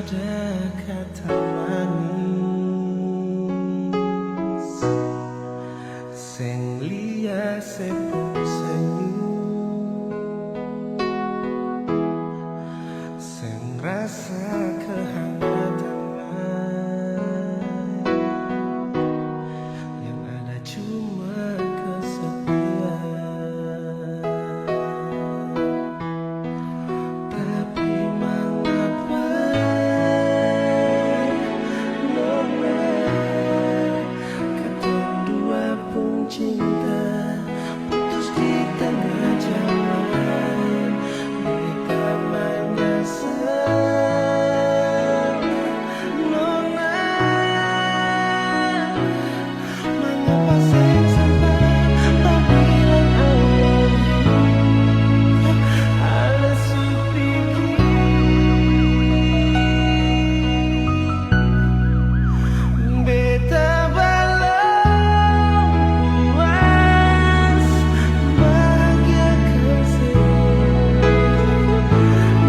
ada kata manis sing liya sepung senyum sing rasa kehangatan yang ada cuma kesepian. Tapi mengapa Nona ketong dua pun cinta putus di tengah jalan. Kita menyesal Nona, mengapa saya sampai tak bilang I love you. Alas supiki beta balong puas bahagiakan saya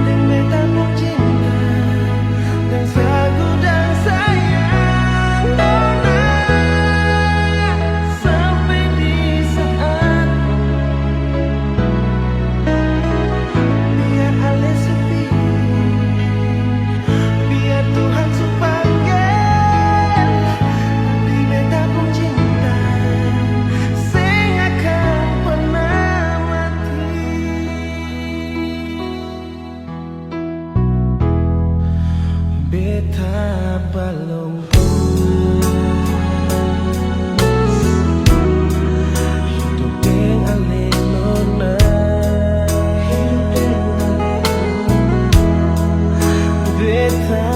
dan beta pun cinta dan sagu dan sayang Nona sampai di saat biar Ale sepi, biar Tuhan supanggil, tapi beta pun cinta sing akan pernah mati. Beta balong puas hidup deng Ale Nona. Beta